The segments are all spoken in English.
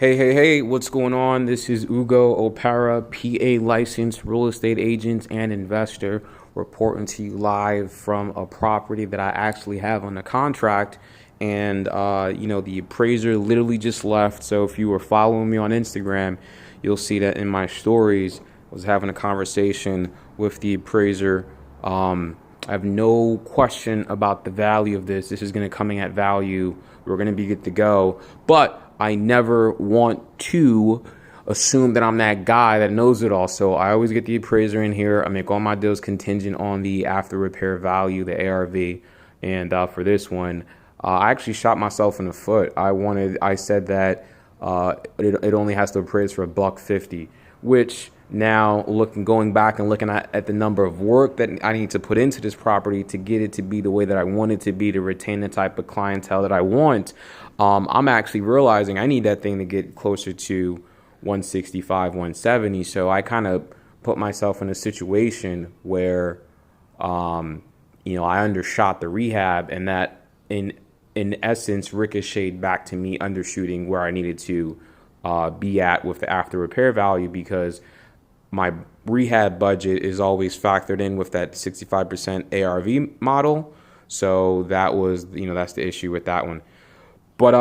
Hey, what's going on? This is Opara, PA licensed real estate agent and investor, reporting to you live from a property that I actually have on the contract. And, the appraiser literally just left. So if you were following me on Instagram, you'll see that in my stories, I was having a conversation with the appraiser. I have no question about the value of this. This is going to come in at value. We're going to be good to go. But I never want to assume that I'm that guy that knows it all. So I always get the appraiser in here. I make all my deals contingent on the after repair value, the ARV. And for this one, I actually shot myself in the foot. I said that it only has to appraise for $150, which now going back and looking at the number of work that I need to put into this property to get it to be the way that I want it to be, to retain the type of clientele that I want, I'm actually realizing I need that thing to get closer to 165, 170. So I kind of put myself in a situation where, I undershot the rehab, and that in essence ricocheted back to me undershooting where I needed to be at with the after repair value, because my rehab budget is always factored in with that 65% ARV model. So that was, that's the issue with that one. But,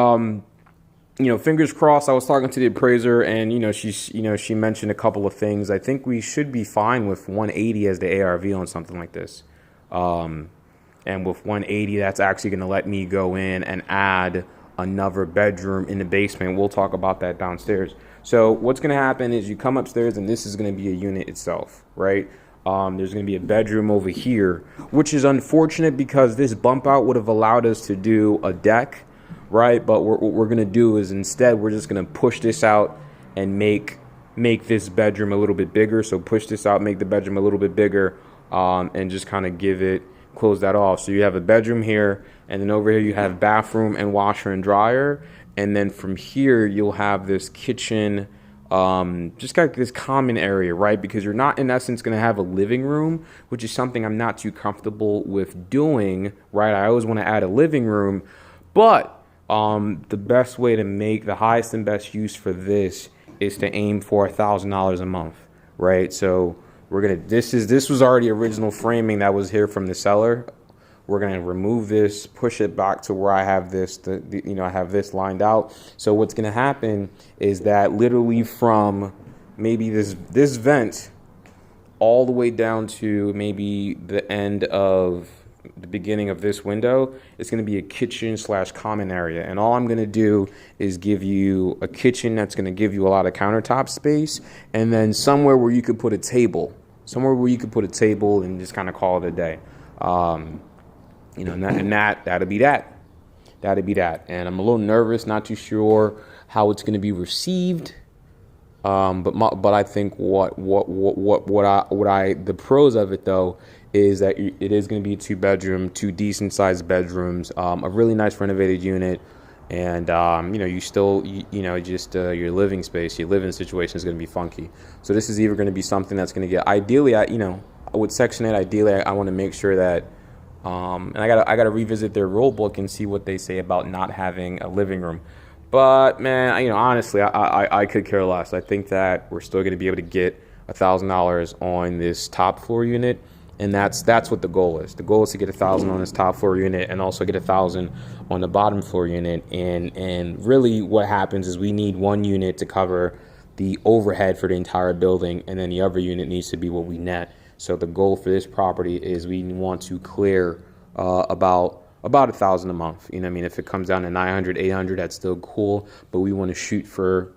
fingers crossed. I was talking to the appraiser, and, she mentioned a couple of things. I think we should be fine with 180 as the ARV on something like this. And with 180, that's actually going to let me go in and add another bedroom in the basement. We'll talk about that downstairs. So what's going to happen is you come upstairs, and this is going to be a unit itself, right? There's going to be a bedroom over here, which is unfortunate because this bump out would have allowed us to do a deck, right? But what we're going to do is instead we're just going to push this out and make this bedroom a little bit bigger. So push this out, make the bedroom a little bit bigger, and just kind of close that off. So you have a bedroom here, and then over here you have bathroom and washer and dryer. And then from here, you'll have this kitchen, just got this common area, right? Because you're not, in essence, going to have a living room, which is something I'm not too comfortable with doing, right? I always want to add a living room. But the best way to make the highest and best use for this is to aim for $1,000 a month, right? So this was already original framing that was here from the seller. We're going to remove this, push it back to where I have this, I have this lined out. So what's going to happen is that literally from maybe this vent all the way down to maybe the end of the beginning of this window, it's going to be a kitchen / common area. And all I'm going to do is give you a kitchen that's going to give you a lot of countertop space, and then somewhere where you could put a table, and just kind of call it a day. That'll be that. And I'm a little nervous, not too sure how it's going to be received. But I think the pros of it though is that it is going to be 2-bedroom, 2 decent sized bedrooms, a really nice renovated unit. And, your living space, your living situation is going to be funky. So this is either going to be something that's going to get, ideally, with Section 8, ideally, I want to make sure that, and I gotta revisit their rule book and see what they say about not having a living room. But man, honestly, I could care less. I think that we're still going to be able to get $1,000 on this top floor unit, and that's what the goal is. The goal is to get $1,000 on this top floor unit and also get $1,000 on the bottom floor unit. And really, what happens is we need one unit to cover the overhead for the entire building, and then the other unit needs to be what we net. So the goal for this property is we want to clear about $1,000 a month. If it comes down to 900, 800, that's still cool, but we want to shoot for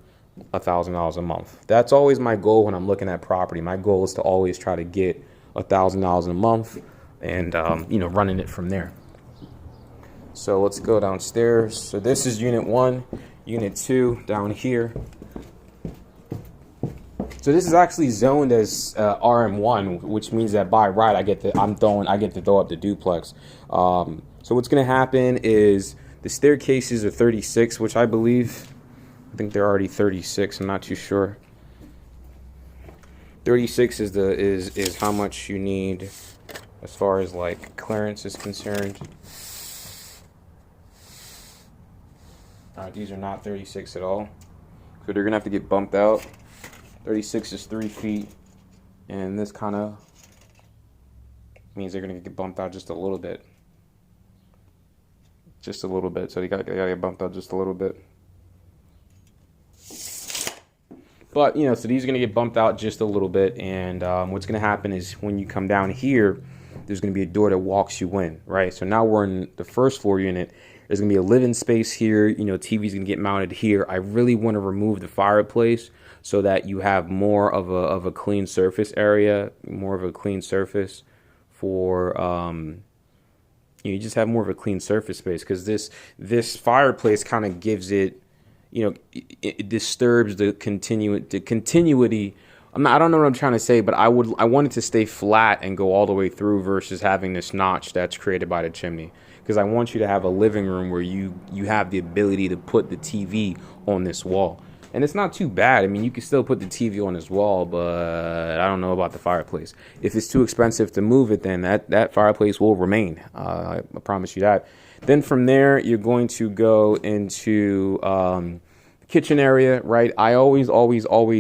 $1,000 a month. That's always my goal when I'm looking at property. My goal is to always try to get $1,000 a month, and running it from there. So let's go downstairs. So this is unit 1, unit 2 down here. So this is actually zoned as RM1, which means that by right I get to throw up the duplex. So what's going to happen is the staircases are 36, which I think they're already 36. I'm not too sure. 36 is how much you need as far as like clearance is concerned. These are not 36 at all. So they're gonna have to get bumped out. 36 is 3 feet, and this kind of means they're gonna get bumped out just a little bit. Just a little bit. So they gotta get bumped out just a little bit. But, you know, so these are going to get bumped out just a little bit. And what's going to happen is when you come down here, there's going to be a door that walks you in, right? So now we're in the first floor unit. There's going to be a living space here. You know, TV's going to get mounted here. I really want to remove the fireplace so that you have more of a clean surface area, more of a clean surface for, you just have more of a clean surface space, because this fireplace kind of gives it, you know, it disturbs the continuity. I don't know what I'm trying to say, but I want it to stay flat and go all the way through versus having this notch that's created by the chimney. Because I want you to have a living room where you have the ability to put the TV on this wall. And it's not too bad. I mean, you can still put the TV on this wall, but I don't know about the fireplace. If it's too expensive to move it, then that fireplace will remain. I promise you that. Then from there, you're going to go into kitchen area, right? I always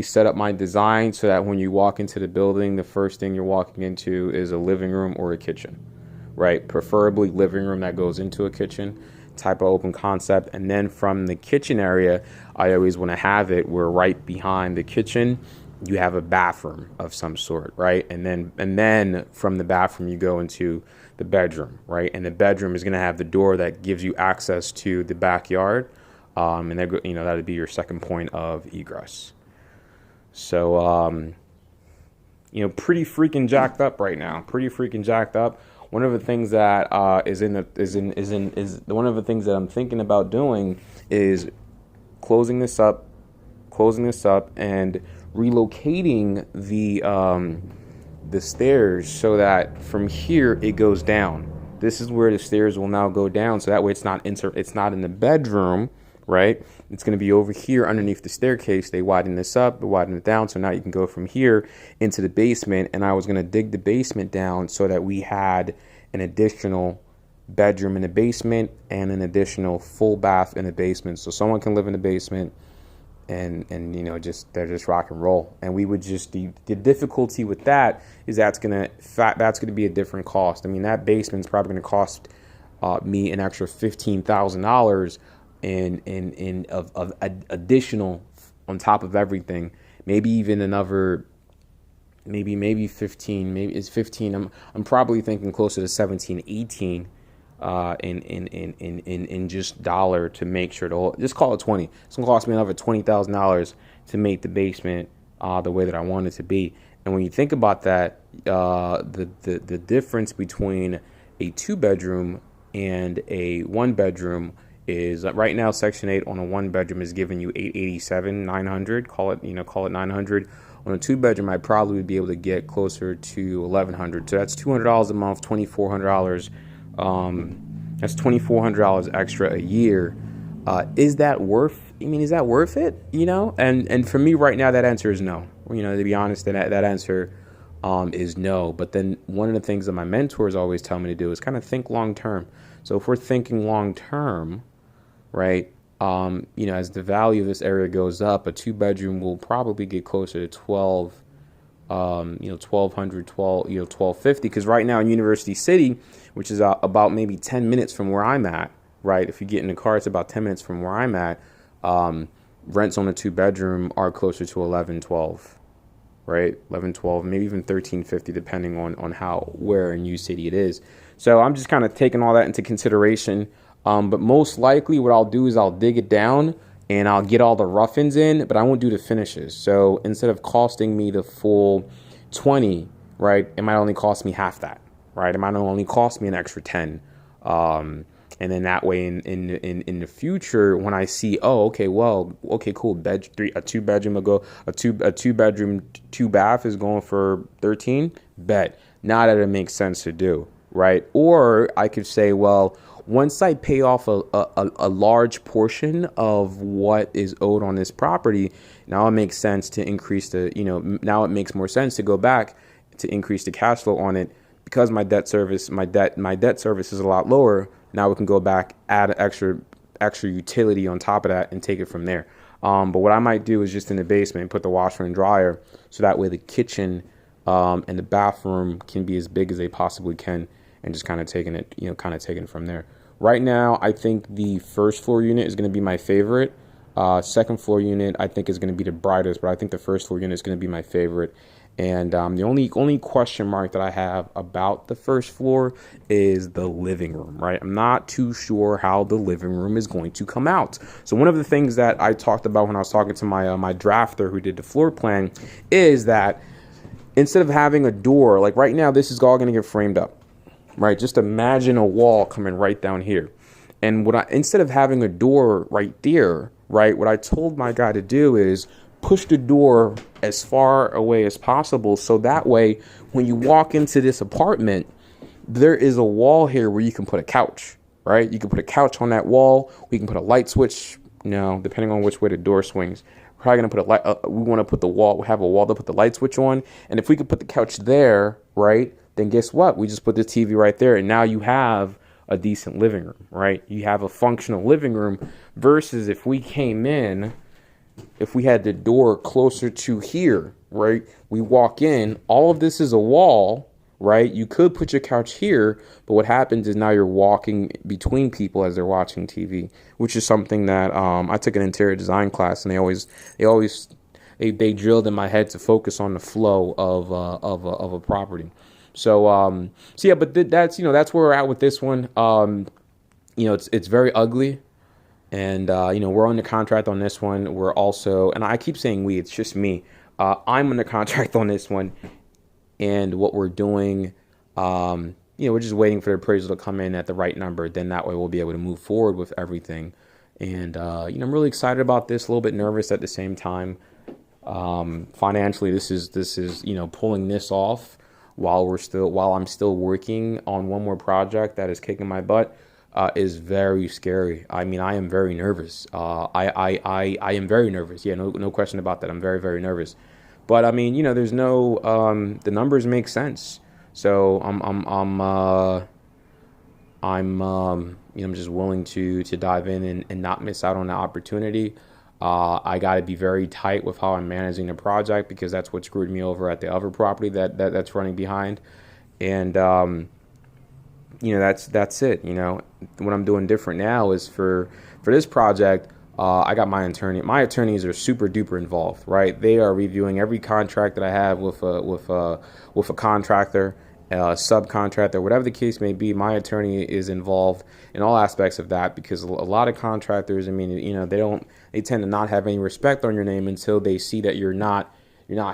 set up my design so that when you walk into the building, the first thing you're walking into is a living room or a kitchen, right? Preferably living room that goes into a kitchen type of open concept. And then from the kitchen area, I always want to have it where right behind the kitchen, you have a bathroom of some sort, right? And then from the bathroom, you go into the bedroom, right? And the bedroom is going to have the door that gives you access to the backyard. And that, you know, that would be your second point of egress. So, you know, pretty freaking jacked up right now. Pretty freaking jacked up. One of the things that is one of the things that I'm thinking about doing is closing this up, and relocating the stairs so that from here it goes down. This is where the stairs will now go down, so that way it's not in the bedroom, right? It's going to be over here underneath the staircase. They widen this up, they widen it down, so now you can go from here into the basement. And I was going to dig the basement down so that we had an additional bedroom in the basement and an additional full bath in the basement, so someone can live in the basement and you know, they're just rock and roll. And we would just the difficulty with that is that's gonna be a different cost. I mean, that basement's probably gonna cost me an extra $15,000 in additional on top of everything. Maybe even another, maybe 15. Maybe it's 15. I'm probably thinking closer to 17, 18. In just dollar to make sure just call it 20. It's gonna cost me another $20,000 to make the basement the way that I want it to be. And when you think about that, the difference between a 2-bedroom and a 1-bedroom is right now Section 8 on a 1-bedroom is giving you $887, $900. Call it $900. On a 2-bedroom, I'd probably be able to get closer to $1,100. So that's $200 a month, $2,400. That's $2,400 extra a year. Is that worth it? You know, and for me right now, that answer is no. You know, to be honest, that answer is no. But then one of the things that my mentors always tell me to do is kind of think long term. So if we're thinking long term, right? You know, as the value of this area goes up, a 2-bedroom will probably get closer to $1,250, because right now in University City, which is about maybe 10 minutes from where I'm at, right? If you get in the car, it's about 10 minutes from where I'm at. Rents on a 2-bedroom are closer to $1,112, right? $1,112, maybe even $1,350, depending on where in U City it is. So I'm just kind of taking all that into consideration. But most likely what I'll do is I'll dig it down and I'll get all the rough-ins in, but I won't do the finishes. So instead of costing me the full 20, right, it might only cost me half that, right? It might only cost me an extra 10. And then that way in the future, when I see, cool, a 2-bedroom will go, a 2-bedroom, 2-bath is going for 13, bet. Now that it makes sense to do, right? Or I could say, well, once I pay off a large portion of what is owed on this property, now it makes sense to increase now it makes more sense to go back to increase the cash flow on it, because my debt service is a lot lower. Now we can go back, add an extra extra utility on top of that and take it from there. But what I might do is just in the basement put the washer and dryer, so that way the kitchen and the bathroom can be as big as they possibly can, and just kind of taking it, taking it from there. Right now, I think the first floor unit is going to be my favorite. Second floor unit, I think, is going to be the brightest, but I think the first floor unit is going to be my favorite. And the only question mark that I have about the first floor is the living room, right? I'm not too sure how the living room is going to come out. So one of the things that I talked about when I was talking to my drafter who did the floor plan is that instead of having a door, like right now, this is all going to get framed up, right? Just imagine a wall coming right down here. And instead of having a door right there, right, what I told my guy to do is push the door as far away as possible, so that way when you walk into this apartment, there is a wall here where you can put a couch, right? You can put a couch on that wall. We can put a light switch, depending on which way the door swings. We're probably gonna put a light. We want to put the wall. Have a wall to put the light switch on, and if we could put the couch there, right, then guess what? We just put the TV right there, and now you have a decent living room, right? You have a functional living room versus if we came in. If we had the door closer to here, right, we walk in, all of this is a wall, right? You could put your couch here, but what happens is now you're walking between people as they're watching TV, which is something that I took an interior design class, and they drilled in my head to focus on the flow of a property. So yeah, but that's that's where we're at with this one. It's very ugly. And, we're under contract on this one. We're also, and I keep saying we, it's just me. I'm under contract on this one. And what we're doing, we're just waiting for the appraisal to come in at the right number. Then that way we'll be able to move forward with everything. And, I'm really excited about this, a little bit nervous at the same time. Financially, this is, pulling this off while I'm still working on one more project that is kicking my butt. Is very scary. I mean, I am very nervous. I am very nervous. Yeah, no question about that. I'm very, very nervous. But I mean, there's no the numbers make sense. So I'm just willing to dive in and not miss out on the opportunity. I got to be very tight with how I'm managing the project, because that's what screwed me over at the other property that's running behind. And that's it. What I'm doing different now is for this project, I got my attorney. My attorneys are super duper involved, right? They are reviewing every contract that I have with a contractor, subcontractor, whatever the case may be. My attorney is involved in all aspects of that, because a lot of contractors, they tend to not have any respect on your name until they see that you're not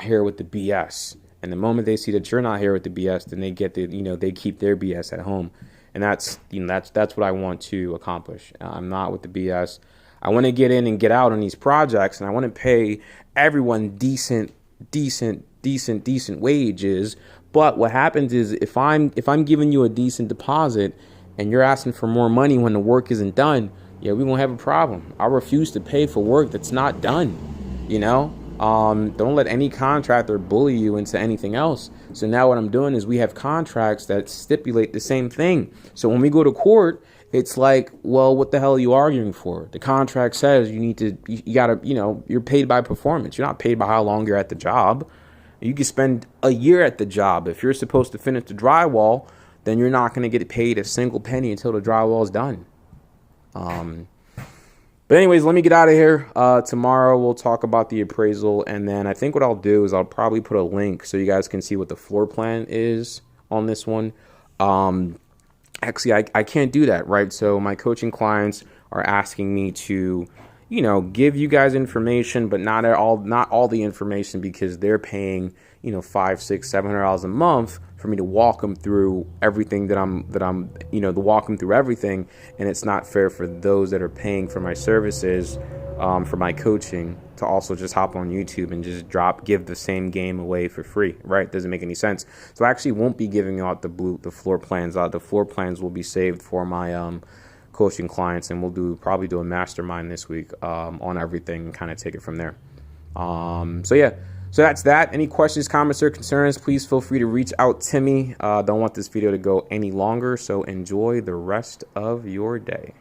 here with the BS. And the moment they see that you're not here with the BS, then they get they keep their BS at home. And that's what I want to accomplish. I'm not with the BS. I want to get in and get out on these projects, and I want to pay everyone decent wages. But what happens is if I'm giving you a decent deposit and you're asking for more money when the work isn't done, yeah, we won't have a problem. I refuse to pay for work that's not done. Don't let any contractor bully you into anything else. So now what I'm doing is we have contracts that stipulate the same thing. So when we go to court, it's like, well, what the hell are you arguing for? The contract says you're paid by performance. You're not paid by how long you're at the job. You can spend a year at the job. If you're supposed to finish the drywall, then you're not going to get paid a single penny until the drywall is done. But anyways, let me get out of here. Tomorrow we'll talk about the appraisal, and then I think what I'll do is I'll probably put a link so you guys can see what the floor plan is on this one. Actually, I can't do that, right? So my coaching clients are asking me to, give you guys information, but not all the information, because they're paying, $500, $600, $700 a month for me to walk them through everything to walk them through everything. And it's not fair for those that are paying for my services, for my coaching, to also just hop on YouTube and just give the same game away for free, right? Doesn't make any sense. So I actually won't be giving out the floor plans. The floor plans will be saved for my coaching clients, and we'll probably do a mastermind this week on everything and kind of take it from there. So that's that. Any questions, comments, or concerns, please feel free to reach out to me. Don't want this video to go any longer, so enjoy the rest of your day.